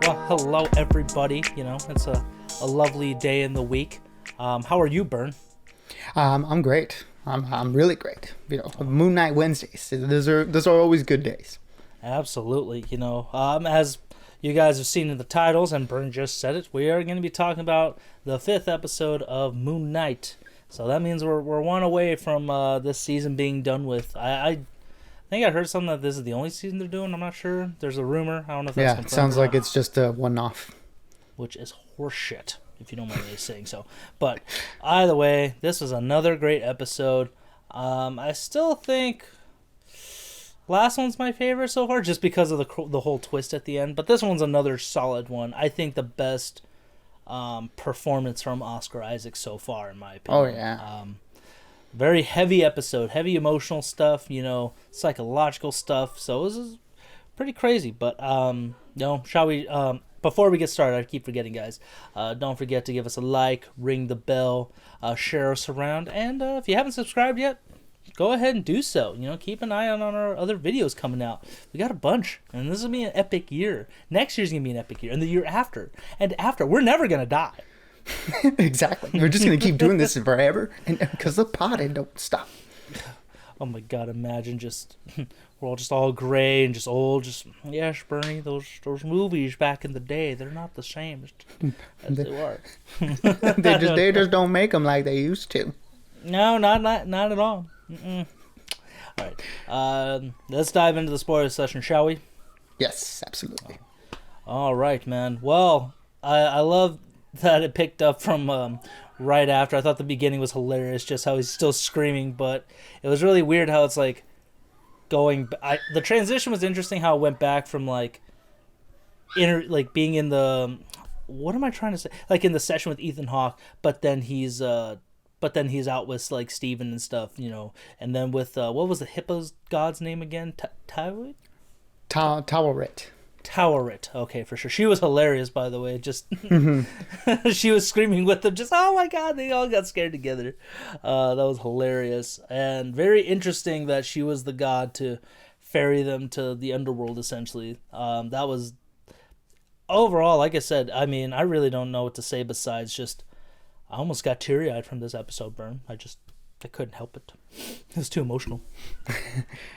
Well, hello everybody. It's a lovely day in the week. How are you, Bern? I'm great. I'm really great. Moon Night Wednesdays. Those are always good days. Absolutely. As you guys have seen in the titles, and Bern just said it, we are going to be talking about the fifth episode of Moon Knight. So that means we're one away from this season being done with. I think I heard something that this is the only season they're doing. I'm not sure. There's a rumor. I don't know if that's Yeah, confirmed it sounds or like not, it's just a one-off. which is horseshit, if you don't mind me saying so. But either way, this was another great episode. I still think last one's my favorite so far, just because of the whole twist at the end. But this one's another solid one. I think the best performance from Oscar Isaac so far, in my opinion. Oh yeah. Very heavy episode, heavy emotional stuff, psychological stuff. So it was pretty crazy. But shall we? Before we get started, I keep forgetting, guys. Don't forget to give us a like, ring the bell, share us around, and if you haven't subscribed yet, go ahead and do so. Keep an eye on our other videos coming out. We got a bunch, and this will be an epic year. Next year's gonna be an epic year, and the year after, we're never gonna die. Exactly. We're just gonna keep doing this forever, and because the potting don't stop. Oh my God! Imagine we're all gray and just old. Yes, Bernie. Those movies back in the day, they're not the same as they were. They just don't make them like they used to. No, not at all. Mm-mm. All right, let's dive into the spoiler session, shall we? Yes, absolutely. All right, man. Well, I love that it picked up from right after. I thought the beginning was hilarious, just how he's still screaming, but it was really weird how it's like going. The transition was interesting. How it went back from being in the, what am I trying to say? Like in the session with Ethan Hawke, but then he's out with like Steven and stuff, and then with what was the hippo's god's name again? Tawit? Towerit. Okay, for sure. She was hilarious, by the way. Just she was screaming with them. Just, oh my God, they all got scared together. That was hilarious and very interesting that she was the god to ferry them to the underworld. Essentially, that was overall. Like I said, I mean, I really don't know what to say besides just. I almost got teary-eyed from this episode, Bern. I couldn't help it. It was too emotional.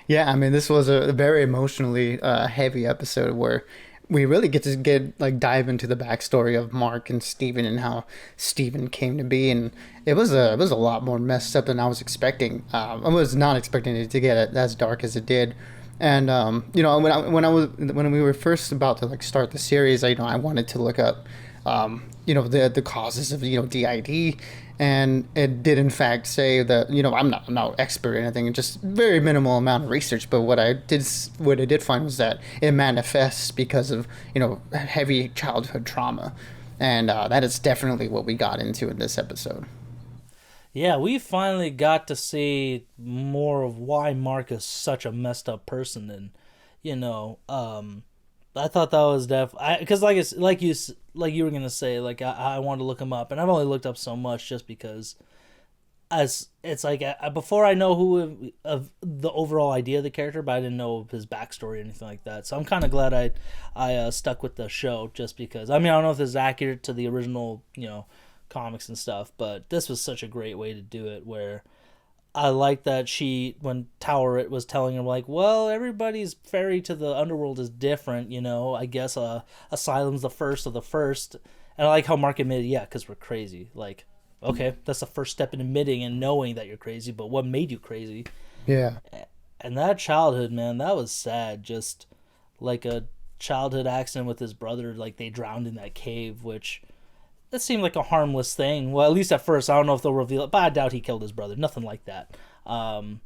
Yeah, I mean, this was a very emotionally heavy episode where we really get to dive into the backstory of Mark and Steven and how Steven came to be, and it was a lot more messed up than I was expecting. I was not expecting it to get as dark as it did. And when we were first about to start the series, I wanted to look up the causes of d.i.d, and it did in fact say that I'm not expert in anything, just very minimal amount of research, but what I did find was that it manifests because of heavy childhood trauma, and that is definitely what we got into in this episode. Yeah, we finally got to see more of why Mark is such a messed up person, and I thought that was because like you were gonna say, I wanted to look him up, and I've only looked up so much just because, as it's before I know who of the overall idea of the character, but I didn't know his backstory or anything like that. So I'm kind of glad I stuck with the show, just because I don't know if this is accurate to the original comics and stuff, but this was such a great way to do it where. I like that when Towerit was telling him, well, everybody's ferry to the underworld is different, I guess Asylum's the first of the first. And I like how Mark admitted, yeah, because we're crazy. Okay, that's the first step in admitting and knowing that you're crazy, but what made you crazy? Yeah. And that childhood, man, that was sad. Just like a childhood accident with his brother, they drowned in that cave, which... That seemed like a harmless thing. Well, at least at first. I don't know if they'll reveal it, but I doubt he killed his brother. Nothing like that. And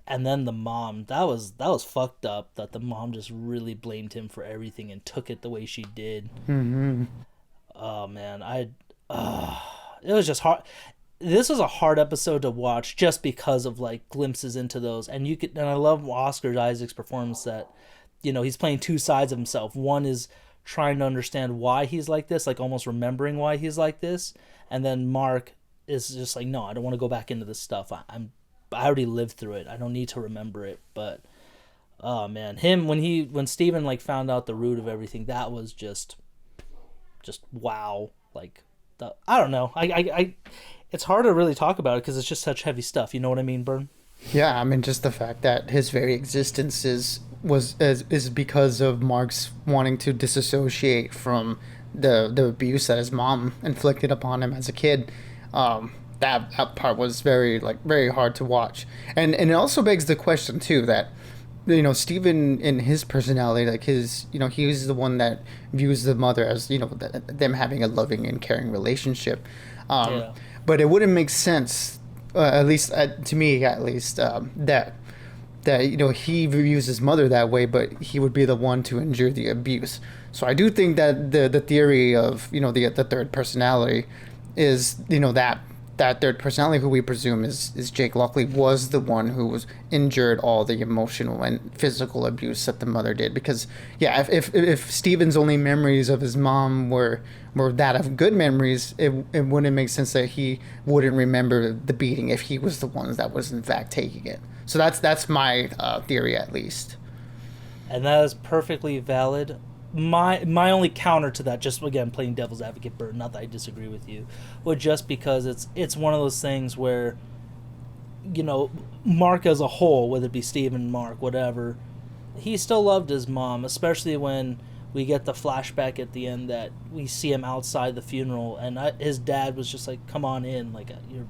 then the mom. That was fucked up. That the mom just really blamed him for everything and took it the way she did. Mm-hmm. Oh man, it was just hard. This was a hard episode to watch just because of glimpses into those. And I love Oscar Isaac's performance. That he's playing two sides of himself. One is trying to understand why he's like this, almost remembering why he's like this, and then Mark is just no, I don't want to go back into this stuff. I already lived through it. I don't need to remember it. But Oh man, him when Steven like found out the root of everything, that was just wow. Like, I don't know. It's hard to really talk about it because it's just such heavy stuff. You know what I mean, Bern? Yeah, I mean, just the fact that his very existence is because of Mark's wanting to disassociate from the abuse that his mom inflicted upon him as a kid. That part was very hard to watch, and it also begs the question too that Stephen in his personality, like his, he's the one that views the mother as, them having a loving and caring relationship. Um, Yeah. but it wouldn't make sense, at least to me, at least, that he views his mother that way, but he would be the one to endure the abuse. So I do think that the theory of the third personality is that third personality, who we presume is Jake Lockley, was the one who was injured all the emotional and physical abuse that the mother did. Because yeah, if Steven's only memories of his mom were that of good memories, it wouldn't make sense that he wouldn't remember the beating if he was the one that was in fact taking it. So that's my theory, at least. And that is perfectly valid. My only counter to that, just again playing devil's advocate, Bert, not that I disagree with you, but just because it's one of those things where, Mark as a whole, whether it be Steven, Mark, whatever, he still loved his mom, especially when we get the flashback at the end that we see him outside the funeral, and his dad was just like, "Come on in," like you're.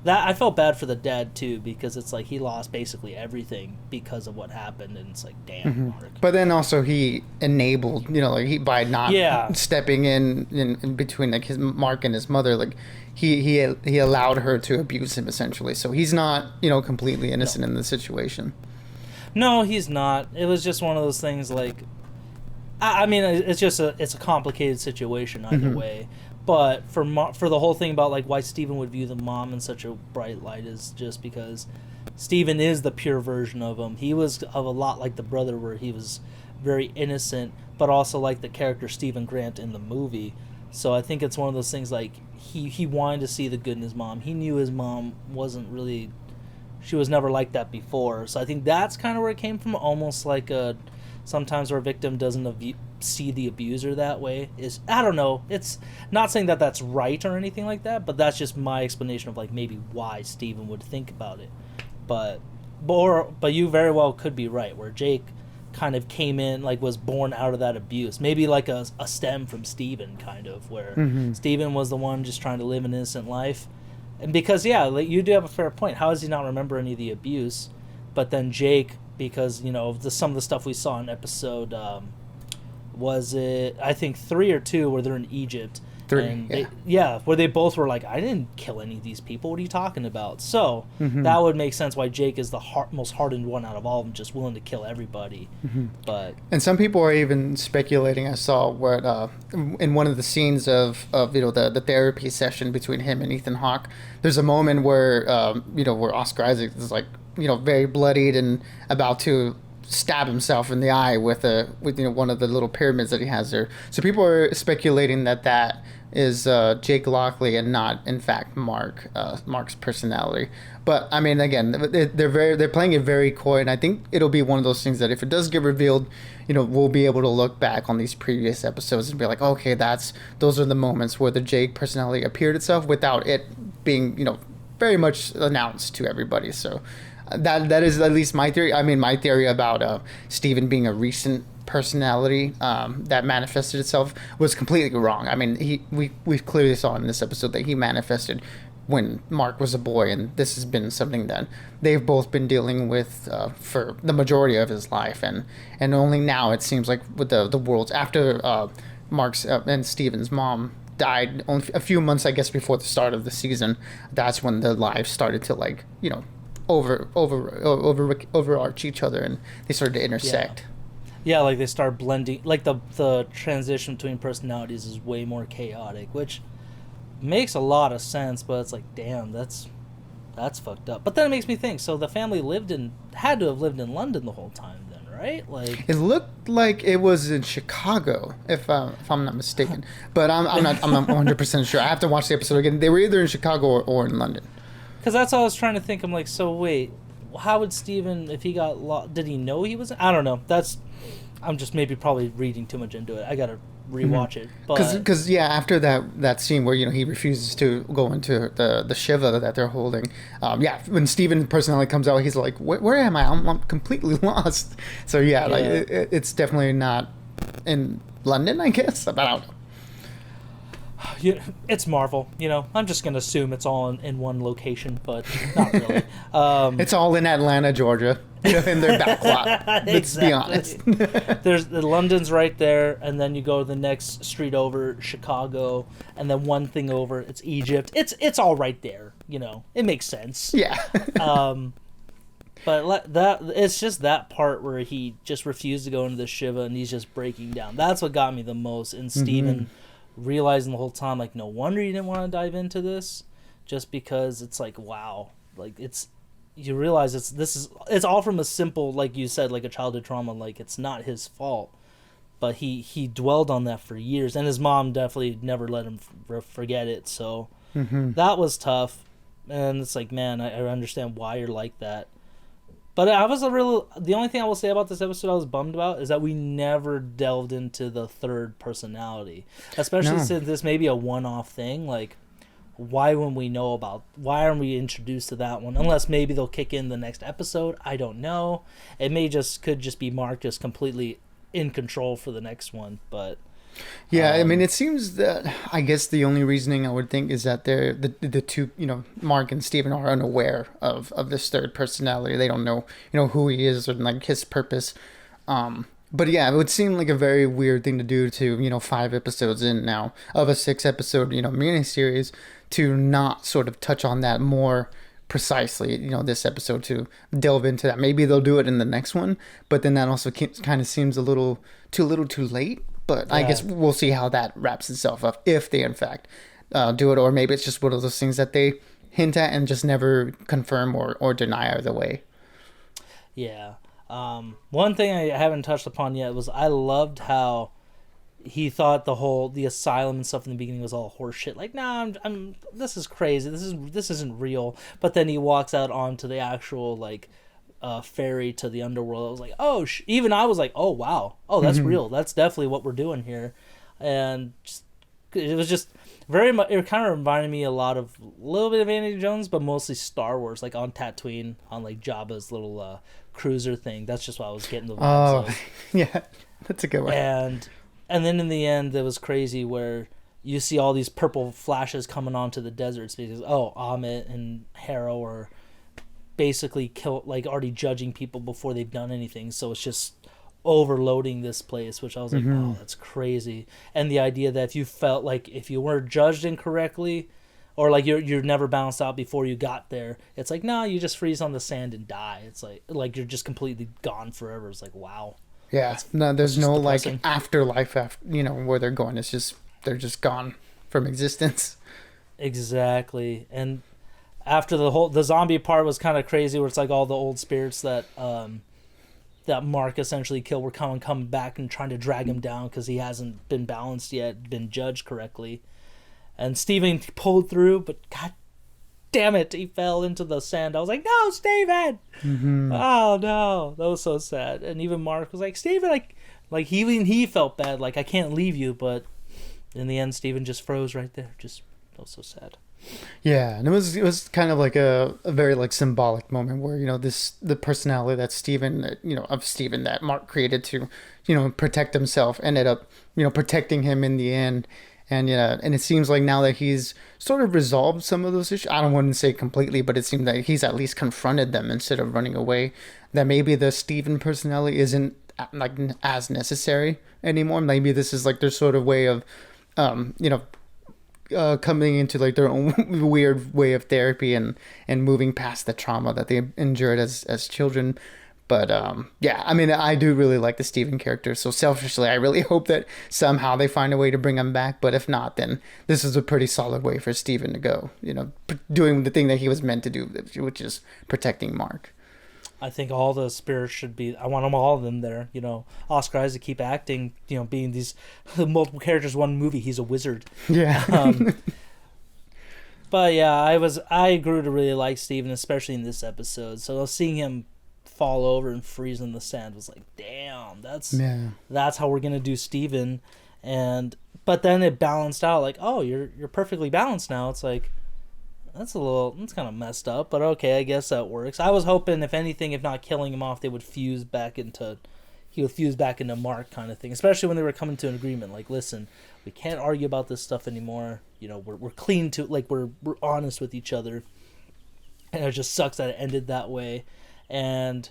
That I felt bad for the dad too, because it's like he lost basically everything because of what happened, and it's like, damn, Mark. But then also he enabled, like by not Yeah. stepping in between like his Mark and his mother, like he allowed her to abuse him essentially. So he's not, completely innocent No. in the situation. No, he's not. It was just one of those things. Like, I mean, it's a complicated situation either way. But for the whole thing about like why Steven would view the mom in such a bright light is just because Steven is the pure version of him. He was of a lot like the brother, where he was very innocent, but also like the character Stephen Grant in the movie. So I think it's one of those things like he wanted to see the good in his mom. He knew his mom wasn't really, she was never like that before. So I think that's kind of where it came from. Almost like a sometimes where a victim doesn't see the abuser that way. Is, I don't know. It's not saying that that's right or anything like that, but that's just my explanation of like maybe why Steven would think about it. But but you very well could be right, where Jake kind of came in, like was born out of that abuse. Maybe like a stem from Steven, kind of, where Steven was the one just trying to live an innocent life. And because, yeah, like, you do have a fair point. How does he not remember any of the abuse? But then Jake, because, some of the stuff we saw in episode, was it, I think 3 or 2, where they're in Egypt. 3, and where they both were like, I didn't kill any of these people. What are you talking about? So that would make sense why Jake is the most hardened one out of all of them, just willing to kill everybody. But And some people are even speculating. I saw what in one of the scenes of the therapy session between him and Ethan Hawke, there's a moment where where Oscar Isaac is like very bloodied and about to stab himself in the eye with one of the little pyramids that he has there. So people are speculating that is Jake Lockley and not in fact Mark's personality. But I mean, again, they're playing it very coy, and I think it'll be one of those things that if it does get revealed, we'll be able to look back on these previous episodes and be like, okay, those are the moments where the Jake personality appeared itself without it being very much announced to everybody. So that is at least my theory. I mean, my theory about Steven being a recent personality that manifested itself was completely wrong. I mean, we clearly saw in this episode that he manifested when Mark was a boy, and this has been something that they've both been dealing with for the majority of his life, and only now it seems like with the world's after Mark's and Steven's mom died only a few months, I guess, before the start of the season. That's when the lives started to overarch each other, and they started to intersect. Yeah, like they start blending. Like the transition between personalities is way more chaotic, which makes a lot of sense. But it's like, damn, that's fucked up. But then it makes me think. So the family had to have lived in London the whole time, then, right? Like, it looked like it was in Chicago, if I'm not mistaken. But I'm not 100% sure. I have to watch the episode again. They were either in Chicago or in London. because that's all I was trying to think. I'm like, so wait, how would Steven, if he got lost, did he know he was? I don't know. I'm just maybe probably reading too much into it. I gotta rewatch it. But Because yeah, after that scene where he refuses to go into the shiva that they're holding, yeah, when Steven personality comes out, he's like, where am I? I'm completely lost. So yeah, like yeah, it's definitely not in London, I guess. But I don't know. it's Marvel. I'm just gonna assume it's all in one location, but not really. It's all in Atlanta, Georgia, in their back lot. Let's be honest. There's the London's right there, and then you go to the next street over, Chicago, and then one thing over, it's Egypt. It's all right there. It makes sense. Yeah. But that it's just that part where he just refused to go into the Shiva and he's just breaking down. That's what got me the most. And Steven realizing the whole time, like, no wonder you didn't want to dive into this, just because it's like, wow, like you realize it's all from a simple, like you said, like a childhood trauma. Like, it's not his fault, but he dwelled on that for years, and his mom definitely never let him forget it. So that was tough, and it's like, man, I understand why you're like that. But the only thing I will say about this episode I was bummed about is that we never delved into the third personality. Especially since this may be a one-off thing. Like, why aren't we introduced to that one? Unless maybe they'll kick in the next episode. I don't know. It could just be Mark just completely in control for the next one. But yeah, I mean, it seems that I guess the only reasoning I would think is that the two, Mark and Steven are unaware of this third personality. They don't know, who he is or like his purpose. But yeah, it would seem like a very weird thing to do to, 5 episodes in now of a 6-episode, miniseries, to not sort of touch on that more precisely, this episode, to delve into that. Maybe they'll do it in the next one, but then that also kind of seems a little too late. But yeah. I guess we'll see how that wraps itself up, if they in fact do it, or maybe it's just one of those things that they hint at and just never confirm or deny either way. Yeah. One thing I haven't touched upon yet was I loved how he thought the asylum and stuff in the beginning was all horseshit. Like, nah, I'm this is crazy. This isn't real. But then he walks out onto the actual ferry to the underworld. I was like, oh, even I was like, oh wow, oh that's real. That's definitely what we're doing here, and it was just very much. It kind of reminded me a little bit of Indiana Jones, but mostly Star Wars, like on Tatooine, on like Jabba's little cruiser thing. That's just what I was getting the vibes of. Yeah, that's a good one. And then in the end, it was crazy where you see all these purple flashes coming onto the deserts because Amit and Harrow are basically already judging people before they've done anything, so it's just overloading this place, which I was like, wow, that's crazy. And the idea that if you felt like if you were judged incorrectly, or like you're never bounced out before you got there, it's like, no, you just freeze on the sand and die. It's like you're just completely gone forever. It's like, wow. Yeah, there's no depressing afterlife where they're going. It's just they're just gone from existence. Exactly. And after the zombie part was kind of crazy, where it's like all the old spirits that Mark essentially killed were coming back and trying to drag him down because he hasn't been balanced yet, been judged correctly. And Steven pulled through, but god damn it, he fell into the sand. I was like, no, Steven! Oh no, that was so sad. And even Mark was like, Steven, like he felt bad, like I can't leave you, but in the end, Steven just froze right there. Just, that was so sad. Yeah, and it was kind of like a very like symbolic moment where the personality that Steven that Mark created to protect himself ended up protecting him in the end. And and it seems like now that he's sort of resolved some of those issues, I don't want to say completely, but it seems that he's at least confronted them instead of running away. That maybe the Steven personality isn't like as necessary anymore. Maybe this is like their sort of way of coming into like their own weird way of therapy and moving past the trauma that they endured as children. But yeah, I mean, I do really like the Steven character. So selfishly, I really hope that somehow they find a way to bring him back. But if not, then this is a pretty solid way for Steven to go, doing the thing that he was meant to do, which is protecting Mark. I think all the spirits should be. I want them all of them there. Oscar Isaac keep acting. Being these multiple characters, one movie. He's a wizard. Yeah. But yeah, I grew to really like Steven, especially in this episode. So seeing him fall over and freeze in the sand was like, damn, Yeah. that's how we're gonna do Steven. And but then it balanced out like, oh, you're perfectly balanced now. It's like that's kind of messed up, but okay, I guess that works. I was hoping, if anything, if not killing him off, he would fuse back into Mark kind of thing. Especially when they were coming to an agreement, like, listen, we can't argue about this stuff anymore. You know, we're clean to like we're honest with each other, and it just sucks that it ended that way. And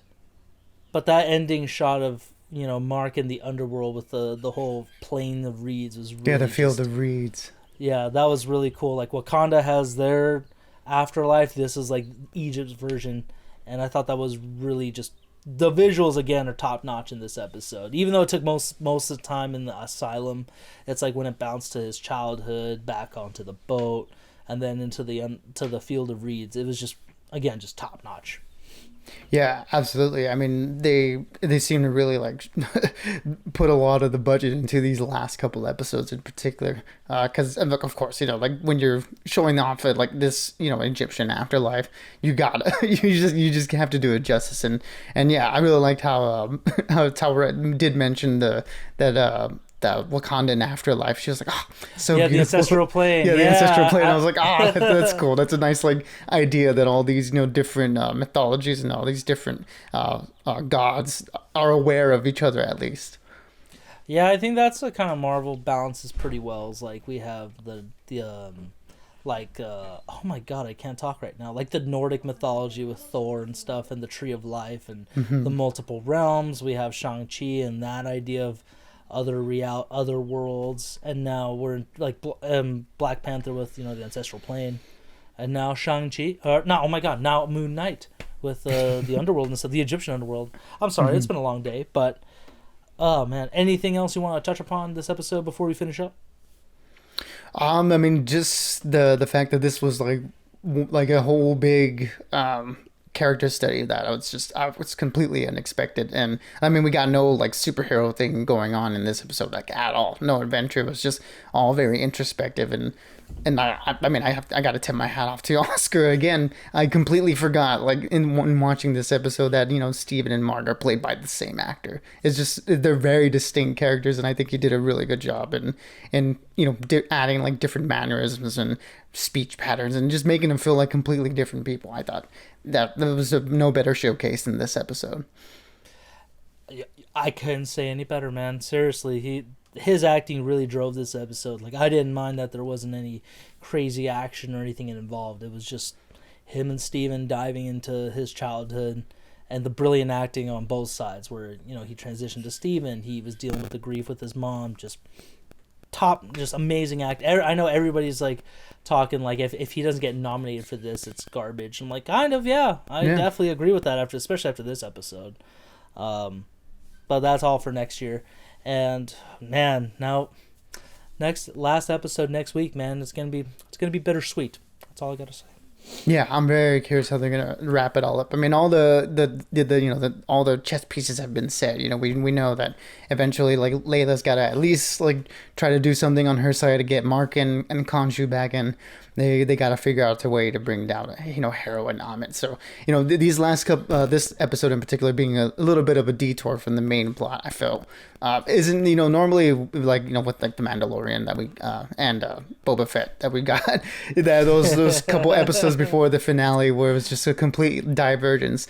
but that ending shot of Mark in the underworld with the whole plain of reeds was really The field of reeds. Yeah, that was really cool. Like Wakanda has their afterlife. This is like Egypt's version, and I thought that was really just the visuals again are top notch in this episode. Even though it took most of the time in the asylum, it's like when it bounced to his childhood, back onto the boat, and then into the field of reeds. It was just again just top notch. Yeah, absolutely. I mean, they seem to really like put a lot of the budget into these last couple episodes in particular. Because look, of course, like when you're showing off at like this, Egyptian afterlife, you gotta you just have to do it justice. And yeah, I really liked how Talra did mention the Wakandan afterlife. She was like, oh, so yeah, beautiful. the ancestral plane. Yeah, the ancestral plane. I was like, that's cool. That's a nice like idea that all these different mythologies and all these different gods are aware of each other at least. Yeah, I think that's what kind of Marvel balances pretty well. Is like we have the oh my god, I can't talk right now. Like the Nordic mythology with Thor and stuff, and the Tree of Life, and the multiple realms. We have Shang-Chi and that idea of other worlds, and now we're in, like Black Panther with the ancestral plane, and now Shang-Chi now Moon Knight with the underworld and stuff, the Egyptian underworld. I'm sorry, it's been a long day, but oh man, anything else you want to touch upon this episode before we finish up? I mean, just the fact that this was like a whole big character study that I was completely unexpected. And I mean, we got no like superhero thing going on in this episode like at all. No adventure. It was just all very introspective. And I mean, I got to tip my hat off to Oscar again. I completely forgot, like in watching this episode, that Steven and Mark are played by the same actor. It's just they're very distinct characters, and I think he did a really good job in adding like different mannerisms and speech patterns and just making them feel like completely different people. I thought that there was no better showcase than this episode. I couldn't say any better, man. Seriously, his acting really drove this episode. Like, I didn't mind that there wasn't any crazy action or anything involved. It was just him and Steven diving into his childhood and the brilliant acting on both sides, where he transitioned to Steven, he was dealing with the grief with his mom. Just amazing act. I know everybody's like talking like if he doesn't get nominated for this, it's garbage. I'm like, kind of, yeah. I definitely agree with that especially after this episode. But that's all for next year. And man, now last episode next week, man, it's gonna be bittersweet. That's all I gotta say. Yeah, I'm very curious how they're gonna wrap it all up. I mean, all all the chess pieces have been set. We know that eventually, like, Layla's gotta at least like try to do something on her side to get Mark and Khonshu back, and they gotta figure out a way to bring down Harrow and Amit. So these last couple, this episode in particular being a little bit of a detour from the main plot, I felt isn't normally like with like the Mandalorian that we and Boba Fett that we got that those couple episodes before the finale where it was just a complete divergence,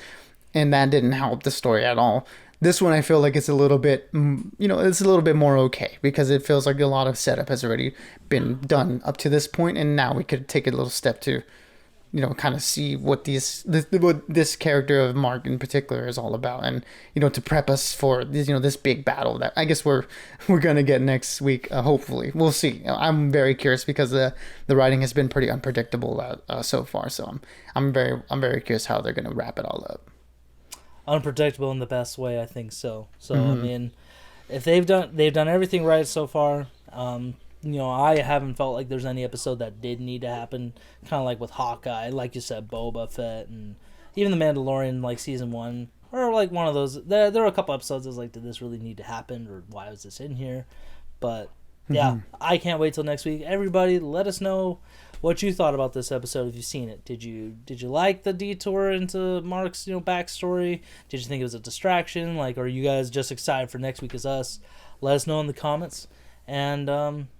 and that didn't help the story at all. This one, I feel like it's a little bit, it's a little bit more okay, because it feels like a lot of setup has already been done up to this point, and now we could take a little step to, kind of see what this character of Mark in particular is all about, and to prep us for this big battle that I guess we're gonna get next week. Hopefully, we'll see. I'm very curious because the writing has been pretty unpredictable so far, so I'm very curious how they're gonna wrap it all up. Unpredictable in the best way, I think so. So I mean, if they've done everything right so far. I haven't felt like there's any episode that did need to happen. Kind of like with Hawkeye, like you said, Boba Fett, and even the Mandalorian, like season 1, or like one of those. There were a couple episodes I was like, did this really need to happen, or why was this in here? But yeah, I can't wait till next week. Everybody, let us know what you thought about this episode if you've seen it. Did you like the detour into Mark's backstory? Did you think it was a distraction? Like, are you guys just excited for next week as us? Let us know in the comments. And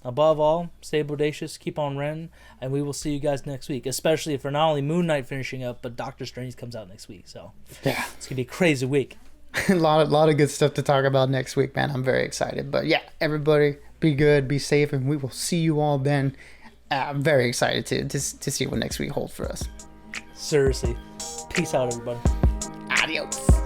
above all, stay bodacious, keep on renting, and we will see you guys next week. Especially for not only Moon Knight finishing up, but Doctor Strange comes out next week. So yeah, it's gonna be a crazy week. a lot of good stuff to talk about next week, man. I'm very excited. But yeah, everybody, be good, be safe, and we will see you all then. I'm very excited to see what next week holds for us. Seriously, peace out, everybody. Adios.